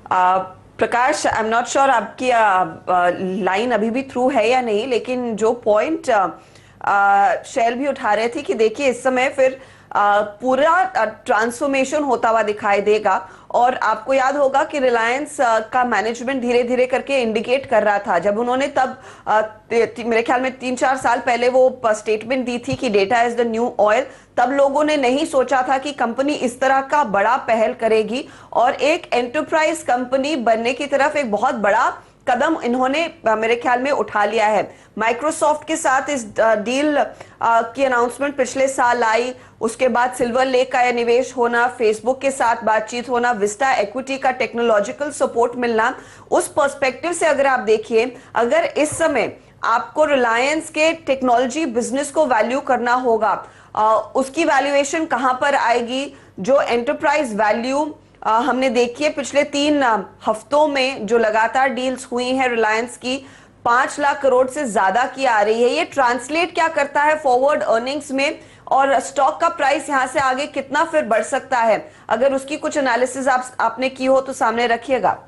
Prakash, I am not sure आपकी line अभी भी थ्रू है या नहीं, लेकिन जो पॉइंट शैल भी उठा रहे थे कि देखिए इस समय फिर पूरा ट्रांसफॉर्मेशन होता हुआ दिखाई देगा। और आपको याद होगा कि रिलायंस का मैनेजमेंट धीरे धीरे करके इंडिकेट कर रहा था, जब उन्होंने तब मेरे ख्याल में 3-4 साल पहले वो स्टेटमेंट दी थी कि data is the new oil, तब लोगों ने नहीं सोचा था कि कंपनी इस तरह का बड़ा पहल करेगी और एक एंटरप्राइज कंपनी बनने की तरफ एक बहुत बड़ा कदम इन्होंने मेरे ख्याल में उठा लिया है। माइक्रोसॉफ्ट के साथ इस डील की अनाउंसमेंट पिछले साल आई, उसके बाद सिल्वर लेक का निवेश होना, फेसबुक के साथ बातचीत होना, विस्टा इक्विटी का टेक्नोलॉजिकल सपोर्ट मिलना, उस पर्सपेक्टिव से अगर आप देखिए, अगर इस समय आपको रिलायंस के टेक्नोलॉजी बिजनेस को वैल्यू करना होगा, उसकी वैल्यूएशन कहां पर आएगी? जो एंटरप्राइज वैल्यू हमने देखी है पिछले 3 हफ्तों में जो लगातार डील्स हुई हैं रिलायंस की, 5 लाख करोड़ से ज्यादा की आ रही है। ये ट्रांसलेट क्या करता है फॉरवर्ड अर्निंग्स में, और स्टॉक का प्राइस यहां से आगे कितना फिर बढ़ सकता है? अगर उसकी कुछ एनालिसिस आपने की हो तो सामने रखिएगा।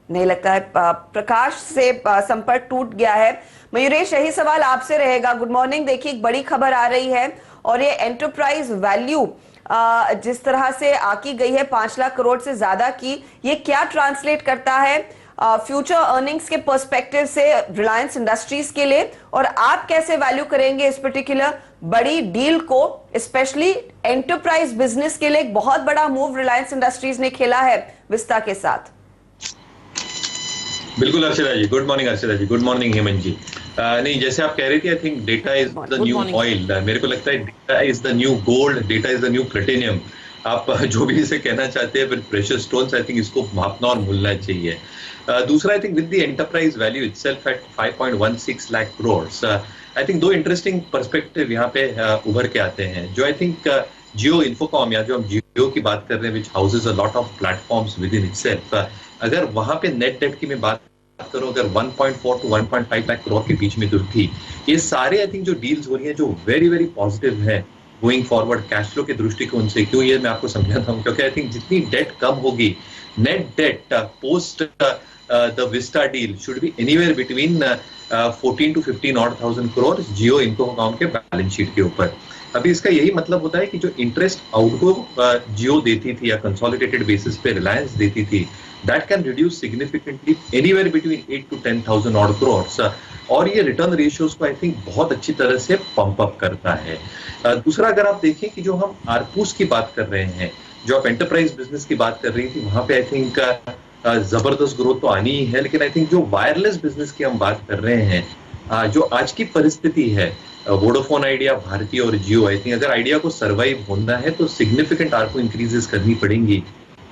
नहीं लगता है प्रकाश से संपर्क टूट गया है। मयूरेश, यही सवाल आपसे रहेगा। Good morning. देखिए एक बड़ी खबर आ रही है और ये एंटरप्राइज वैल्यू जिस तरह से आकी गई है 5 लाख करोड़ से ज्यादा की, ये क्या ट्रांसलेट करता है फ्यूचर अर्निंग्स के पर्सपेक्टिव से रिलायंस इंडस्ट्रीज के लिए, और आप कैसे वैल्यू करेंगे इस पर्टिकुलर बड़ी डील को? स्पेशली एंटरप्राइज बिजनेस के लिए एक बहुत बड़ा मूव रिलायंस इंडस्ट्रीज ने खेला है विस्टा के साथ। बिल्कुल अर्षिता जी, गुड मॉर्निंग अर्षिता जी, गुड मॉर्निंग हेमंत जी। नहीं, जैसे आप कह रही थी, I think data is the new oil. मेरे को लगता है data is the new gold, data is the new platinum. आप जो भी इसे कहना चाहते हैं, प्रेशियस स्टोन्स, आई थिंक इसको मापना और मूलना चाहिए। दूसरा, I think with the enterprise value itself eight 5.16 lakh crore, I think 2 interesting perspective यहाँ पे उभर के आते हैं। जो आई थिंक जियो इन्फोकॉम, या जो हम जियो की बात कर रहे हैं, which houses a lot of platforms within इन इटसेल्फ, अगर वहां पे नेट डेट की मैं बात करो, अगर 1.4 to 1.5 लाख करोड़ के बीच में तो थी, ये सारे आई थिंक जो डील्स हो रही हैं जो वेरी वेरी पॉजिटिव है गोइंग फॉरवर्ड कैश फ्लो के दृष्टिकोण से। क्यों, ये मैं आपको समझाता हूँ। क्योंकि आई थिंक जितनी डेट कम होगी, net date post the Vista deal should be anywhere between 14 to 15 odd thousand crore Jio Infocom के बैलेंस शीट के ऊपर। अभी इसका यही मतलब होता है कि जो इंटरेस्ट आउटगो जियो देती थी या कंसोलिडेटेड बेसिस पे रिलायंस देती थी, that can reduce significantly anywhere between 8 to 10,000 odd crores, और ये रिटर्न रेशियोज को आई थिंक बहुत अच्छी तरह से पंप अप करता है। दूसरा, अगर आप देखें कि जो हम आरपूस की बात कर रहे हैं, जो आप एंटरप्राइज बिजनेस की बात कर रही थी, वहां पे आई थिंक जबरदस्त ग्रोथ तो आनी ही है। लेकिन आई थिंक जो वायरलेस बिजनेस की हम बात कर रहे हैं, जो आज की परिस्थिति है, वोडाफोन आइडिया, भारती और जियो, आई थिंक अगर आइडिया को सर्वाइव होना है तो सिग्निफिकेंट आरपू इंक्रीजेस करनी पड़ेंगी,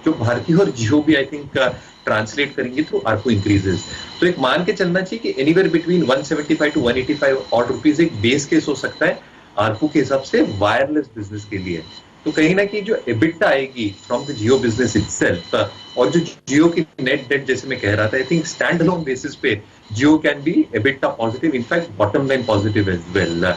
जो भारतीय और जियो भी आई थिंक ट्रांसलेट करेंगे थ्रू आरपू इंक्रीजेस। तो एक मान के चलना चाहिए कि anywhere between 175 to 185 odd rupees एक बेस केस हो सकता है आरपू के हिसाब से वायरलेस बिजनेस के लिए। तो कहीं ना कहीं जो एबिटा आएगी from the Jio business itself, और जो जियो की नेट डेट जैसे मैं कह रहा था, I think stand alone basis पे Jio can be EBITDA positive, in fact bottom line positive as well.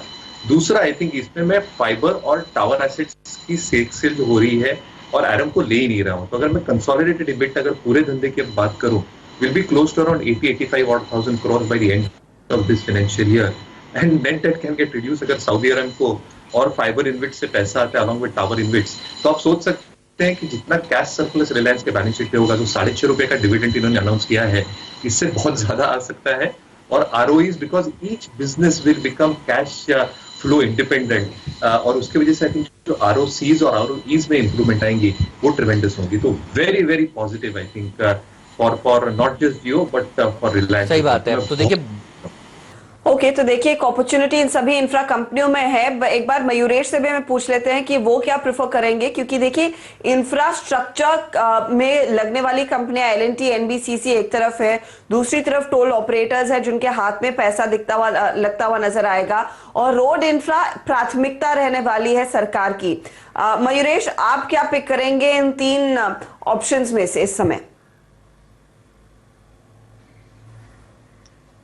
दूसरा, आई थिंक इसमें मैं फाइबर और टावर एसेट्स की सेल जो हो रही है और एरम को ले ही नहीं रहा हूं, तो अगर मैं कंसोलिडेटेड एबिटा अगर पूरे धंधे की बात करूं, will be close to around 80-85 odd thousand crores by the end of this financial year, and net debt can get reduce अगर सऊदी अरब को और फाइबर इनविट से पैसा आता है अलॉन्ग विद टावर इनविट्स। तो आप सोच सकते हैं कि जितना कैश सरप्लस रिलायंस के बैलेंस शीट पे होगा, जो 6.5 रुपए का डिविडेंड इन्होंने अनाउंस किया है, इससे बहुत ज्यादा आ सकता है। और ROEs, because each business will become cash flow independent, और उसकी वजह से आई थिंक जो आरओसीज और आरओईज में इंप्रूवमेंट आएंगी वो ट्रेमेंडस होंगी। तो very very positive I think for not just Jio but for Reliance. सही बात है। तो देखिए ओके, तो देखिए एक अपॉर्चुनिटी इन सभी इंफ्रा कंपनियों में है। एक बार मयूरेश से भी हमें पूछ लेते हैं कि वो क्या प्रेफर करेंगे, क्योंकि देखिए इंफ्रास्ट्रक्चर में लगने वाली कंपनियां एलएनटी, एनबीसीसी एक तरफ है, दूसरी तरफ टोल ऑपरेटर्स है जिनके हाथ में पैसा लगता हुआ नजर आएगा, और रोड इंफ्रा प्राथमिकता रहने वाली है सरकार की। मयूरेश, आप क्या पिक करेंगे इन 3 ऑप्शंस में से इस समय?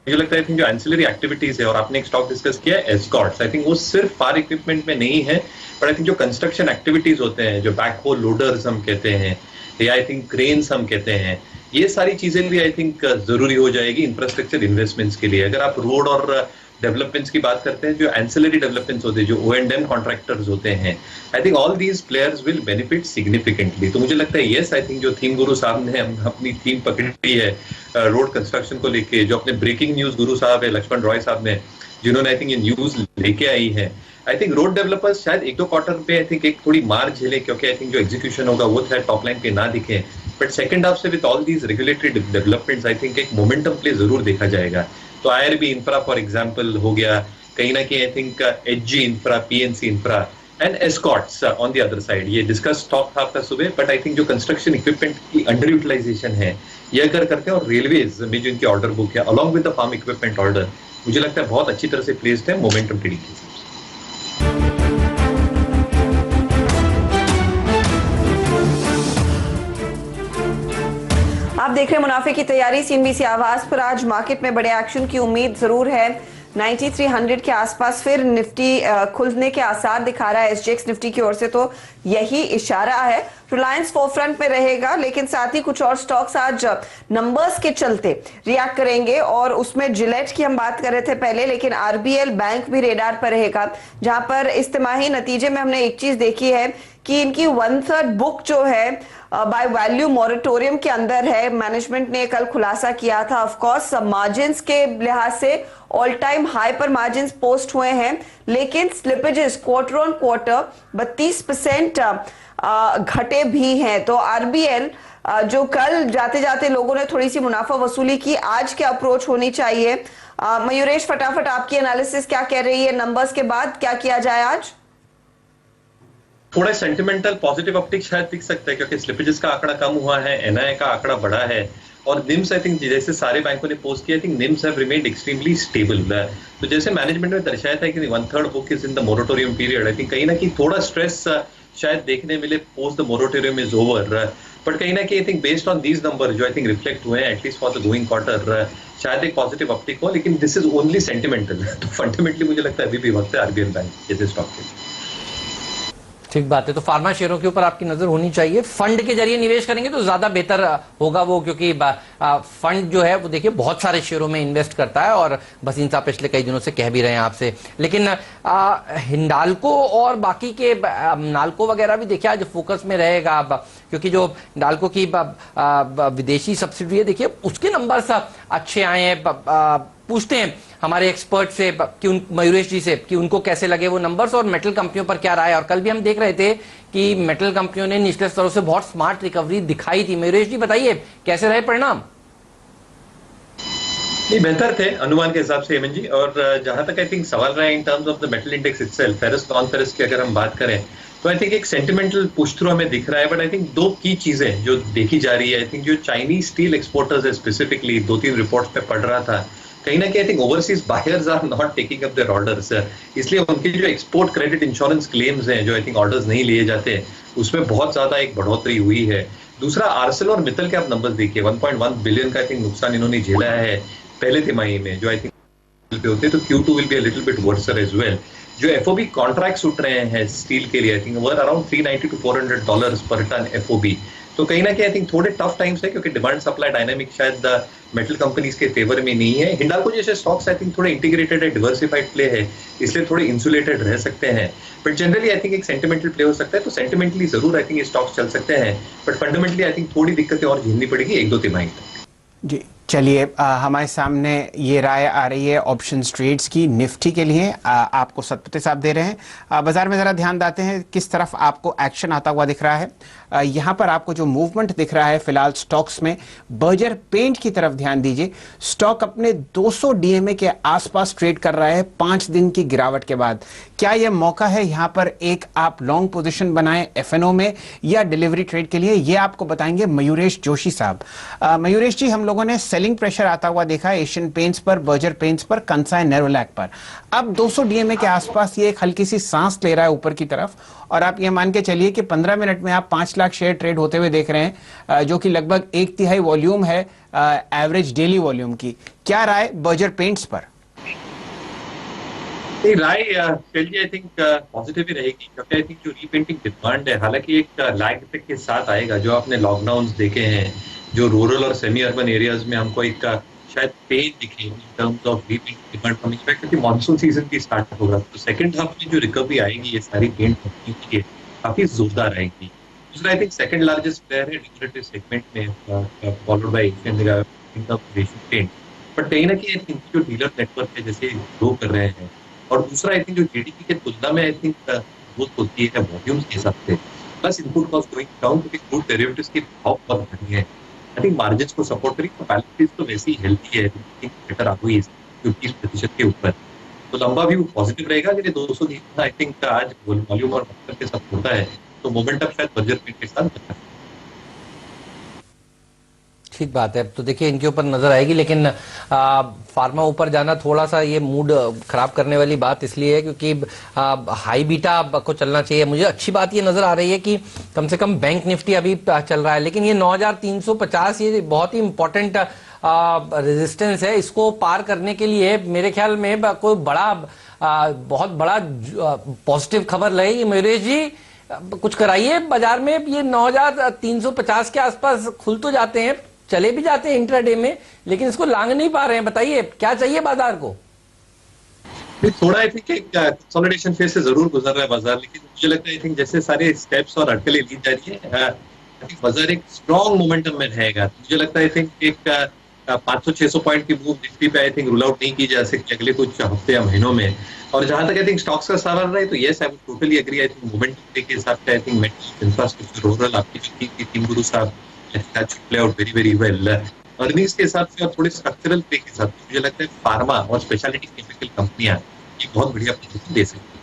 मुझे लगता है आई थिंक जो एंसिलरी एक्टिविटीज है, और आपने एक स्टॉक डिस्कस किया है एस्कॉर्ट्स, आई थिंक वो सिर्फ फार इक्विपमेंट में नहीं है, बट आई थिंक जो कंस्ट्रक्शन एक्टिविटीज होते हैं, जो बैकहो लोडर्स हम कहते हैं, या आई थिंक क्रेन्स हम कहते हैं, ये सारी चीजें भी आई थिंक जरूरी हो जाएगी इंफ्रास्ट्रक्चर इन्वेस्टमेंट्स के लिए। अगर आप रोड और डेवलपमेंट्स की बात करते हैं, जो एंसिलरी डेवलपमेंट्स होते हैं, जो O&M कॉन्ट्रैक्टर्स होते हैं, I think all these players will benefit significantly. तो मुझे लगता है यस, आई थिंक जो थीम गुरु साहब ने अपनी थीम पकड़ी है रोड कंस्ट्रक्शन को लेके, जो अपने ब्रेकिंग न्यूज गुरु साहब है लक्ष्मण रॉय साहब ने, जिन्होंने आई थिंक ये न्यूज लेके आई है, आई थिंक रोड डेवलपर्स शायद एक दो क्वार्टर पे आई थिंक एक थोड़ी मार झेले, क्योंकि आई थिंक जो एग्जीक्यूशन होगा वो शायद टॉप लाइन पे ना दिखे, बट सेकंड हाफ से with all these regulatory developments I think एक मोमेंटम प्ले जरूर देखा जाएगा। तो IRB इंफ्रा फॉर एग्जांपल हो गया, कहीं ना कहीं I think HG infra, PNC infra and Escorts on the other side, ये डिस्कस स्टॉक था आपका सुबह, बट आई थिंक जो कंस्ट्रक्शन इक्विपमेंट की अंडर यूटिलाइजेशन है ये अगर करते हैं, और रेलवेज में जो इनकी ऑर्डर बुक है along with the farm equipment order, मुझे लगता है बहुत अच्छी तरह से प्लेस्ड है मोमेंटम ट्रेडिंग के हिसाब से। आप देख रहे हैं मुनाफे की तैयारी CNBC आवाज पर। आज मार्केट में बड़े एक्शन की उम्मीद जरूर है। 9300 के आसपास फिर निफ्टी खुलने के आसार दिखा रहा है SGX निफ्टी की ओर से, तो यही इशारा है। रिलायंस फोरफ्रंट में रहेगा, लेकिन साथ ही कुछ और स्टॉक्स आज नंबर्स के चलते रिएक्ट करेंगे, और उसमें जिलेट की हम बात कर रहे थे पहले, लेकिन RBL बैंक भी रेडार पर रहेगा, जहां पर इस तिमाही नतीजे में हमने एक चीज देखी है कि इनकी 1/3 बुक जो है बाय वैल्यू मॉरेटोरियम के अंदर है। मैनेजमेंट ने कल खुलासा किया था। ऑफ कोर्स मार्जिन्स के लिहाज से ऑल टाइम हाई पर मार्जिन्स पोस्ट हुए हैं, लेकिन स्लिपेजेस क्वार्टर ऑन क्वार्टर 32% घटे भी हैं। तो RBL जो कल जाते जाते लोगों ने थोड़ी सी मुनाफा वसूली की, आज क्या अप्रोच होनी चाहिए? मयूरेश, फटाफट आपकी एनालिसिस क्या कह रही है? नंबर्स के बाद क्या किया जाए आज? थोड़ा सेंटिमेंटल पॉजिटिव अपटिक शायद दिख सकता है, क्योंकि स्लिपेजेस का आंकड़ा कम हुआ है, NII का आंकड़ा बढ़ा है, और निम्स आई थिंक जैसे सारे बैंकों ने पोस्ट किया, I think NIMS have remained extremely stable. तो जैसे मैनेजमेंट ने दर्शाया था कि 1/3 book is in the moratorium period, I think कहीं ना कहीं थोड़ा स्ट्रेस शायद देखने मिले post the moratorium is over, but कहीं ना कहीं I think based on these number जो आई थिंक रिफ्लेक्ट हुए हैं at least for the going quarter, शायद एक पॉजिटिव अपटिक हो, लेकिन दिस इज ओनली सेंटिमेंटल। तो फंडामेंटली मुझे लगता है अभी भी वक्त है RBL बैंक जैसे स्टॉक के। ठीक बात है। तो फार्मा शेयरों के ऊपर आपकी नजर होनी चाहिए। फंड के जरिए निवेश करेंगे तो ज्यादा बेहतर होगा वो, क्योंकि फंड जो है वो देखिए बहुत सारे शेयरों में इन्वेस्ट करता है, और बसीन साहब पिछले कई दिनों से कह भी रहे हैं आपसे। लेकिन हिंडाल्को और बाकी के नाल्को वगैरह भी देखिए आज फोकस में रहेगा, क्योंकि जो हिंडाल्को की विदेशी सब्सिडी है देखिए उसके नंबर्स अच्छे आए हैं। पूछते हैं हमारे एक्सपर्ट से कि मयूरेश जी से कि उनको कैसे लगे वो नंबर्स, और मेटल कंपनियों पर क्या राय है। और कल भी हम देख रहे थे कि मेटल कंपनियों ने निचले स्तरों से बहुत स्मार्ट रिकवरी दिखाई थी। मयूरेश जी बताइए कैसे रहे परिणाम? नहीं, बेहतर थे अनुमान के हिसाब से हेमंत जी। और जहां तक आई थिंक सवाल रहा है in terms of the metal index itself, ferrous non ferrous की अगर हम बात करें तो आई थिंक एक सेंटिमेंटल पुश थ्रू हमें दिख रहा है, बट आई थिंक दो की चीजें जो देखी जा रही है। आई थिंक जो चाइनीज स्टील एक्सपोर्टर्स है स्पेसिफिकली, 2-3 रिपोर्ट्स में पढ़ रहा था, कहीं ना कहीं I think overseas buyers are not taking up their orders, इसलिए उनके जो एक्सपोर्ट क्रेडिट इंश्योरेंस क्लेम्स हैं जो आई थिंक ऑर्डर्स नहीं लिए जाते, उसमें बहुत ज्यादा एक बढ़ोतरी हुई है। दूसरा, आर्सेलर और मित्तल के आप नंबर्स देखिए, 1.1 बिलियन का आई थिंक नुकसान इन्होंने झेला है पहले तिमाही में, जो आई थिंक पे होते, तो Q2 will be a little bit worser as well. जो FOB कॉन्ट्रैक्ट्स उठ रहे हैं स्टील के लिए, I think were around $390 to $400 पर टन FOB। तो कहीं ना कहीं आई थिंक थोड़े टफ टाइम्स है, क्योंकि डिमांड सप्लाई डायनामिक शायद मेटल कंपनीज के फेवर में नहीं है। हिंडाल्को जैसे स्टॉक्स आई थिंक थोड़े इंटीग्रेटेड है, डिवर्सिफाइड प्ले है, इसलिए थोड़े इंसुलेटेड रह सकते हैं, बट जनरली आई थिंक एक सेंटिमेंटल प्ले हो सकता है। तो सेंटिमेंटली जरूर आई थिंक ये स्टॉक्स चल सकते हैं, बट फंडामेंटली आई थिंक थोड़ी दिक्कतें और झेलनी पड़ेगी 1-2 तिमाही तक। जी चलिए, हमारे सामने ये राय आ रही है ऑप्शंस ट्रेड्स की निफ्टी के लिए। आपको सतपति साहब दे रहे हैं। बाजार में जरा ध्यान देते हैं किस तरफ आपको एक्शन आता हुआ दिख रहा है। यहाँ पर आपको जो मूवमेंट दिख रहा है फिलहाल स्टॉक्स में, बर्जर पेंट की तरफ ध्यान दीजिए। स्टॉक अपने 200 DMA के आसपास ट्रेड कर रहा है 5 दिन की गिरावट के बाद। क्या यह मौका है यहाँ पर एक आप लॉन्ग पोजीशन बनाएं FNO में या डिलीवरी ट्रेड के लिए? ये आपको बताएंगे मयूरेश जोशी साहब। मयूरेश जी, हम लोगों ने सेलिंग प्रेशर आता हुआ देखा है एशियन पेंट्स पर, बर्जर पेंट्स पर, कंसाई नेरोलैक पर। अब 200 DMA के आसपास ये एक हल्की सी सांस ले रहा है ऊपर की तरफ, और आप ये मान के चलिए कि 15 मिनट में आप 5 लाख लाख शेयर ट्रेड होते हुए देख रहे हैं, जो कि लगभग 1/3 वॉल्यूम है एवरेज डेली वॉल्यूम की। क्या राय बर्जर पेंट्स पर? राय चलिए आई थिंक पॉजिटिव ही रहेगी, क्योंकि आई थिंक जो रीपेंटिंग डिमांड है, हालांकि एक लैग इफेक्ट के साथ आएगा। जो आपने लॉकडाउन देखे हैं, जो रूरल और सेमी अर्बन एरियाज में हमको एक शायद पेन दिखे in terms of repainting demand coming back, क्योंकि मानसून सीजन भी स्टार्ट होगा। तो सेकंड हाफ में जो रिकवरी आएगी ये सारी पेंट कंपनी की काफी जोरदार आएगी। दूसरा I think second largest player है डेकोरेटिव सेगमेंट में, followed by Asian Paint. But कहीं ना कहीं आई थिंक जो डीलर नेटवर्क है जैसे ग्रो कर रहे हैं, और दूसरा आई थिंक जो जीडीपी के तुलना में आई थिंक ग्रोथ होती है वॉल्यूम्स के हिसाब से, plus input cost going down, क्योंकि क्रूड डेरिवेटिव्स के भाव बहुत बढ़ी है, आई थिंक मार्जिन्स को सपोर्ट करेगी। तो बैलेंस शीट तो वैसे ही हेल्थी है, बेटर आ गई 20% के ऊपर। तो लंबा व्यू पॉजिटिव रहेगा। अगर ये 200 आई थिंक आज वॉल्यूम और मार्केट के साथ होता है तो मोमेंटम शायद बर्जर पेंट के साथ बना है। ठीक बात है। तो देखिए इनके ऊपर नजर आएगी, लेकिन फार्मा ऊपर जाना थोड़ा सा ये मूड खराब करने वाली बात इसलिए है क्योंकि हाई बीटा को चलना चाहिए। मुझे अच्छी बात ये नजर आ रही है कि कम से कम बैंक निफ्टी अभी चल रहा है, लेकिन ये 9350 ये बहुत ही इंपॉर्टेंट रेजिस्टेंस है। इसको पार करने के लिए मेरे ख्याल में कोई बड़ा बहुत बड़ा पॉजिटिव खबर रही। मयूरेश जी कुछ कराइए बाजार में। ये 9350 के आसपास खुल तो जाते हैं, चले भी जाते हैं इंट्राडे में, लेकिन इसको लांग नहीं पा रहे हैं। बताइए क्या चाहिए बाजार को? थोड़ा आई थिंक एक कंसोलिडेशन फेज से जरूर गुजर रहा है बाजार, लेकिन मुझे लगता है आई थिंक जैसे सारे स्टेप्स और अटकलें ली जा रही है, आई थिंक बाजार एक स्ट्रॉन्ग मोमेंटम में रहेगा। मुझे लगता है आई थिंक एक 500-600 पॉइंट की मूव निफ्टी पे आई थिंक रूल आउट नहीं की जा सकती अगले कुछ हफ्ते या महीनों में। और जहां तक आई थिंक स्टॉक्स का सवाल रहा है, तो yes I would totally agree. I think momentum के हिसाब से I think metal, infrastructure, rural, आपकी जो तीन गुरु साहब play out very very well. Earnings के हिसाब से और थोड़े स्ट्रक्चरल पे के हिसाब से मुझे लगता है फार्मा और स्पेशलिटी केमिकल कंपनियां ये बहुत बढ़िया दे सकती है।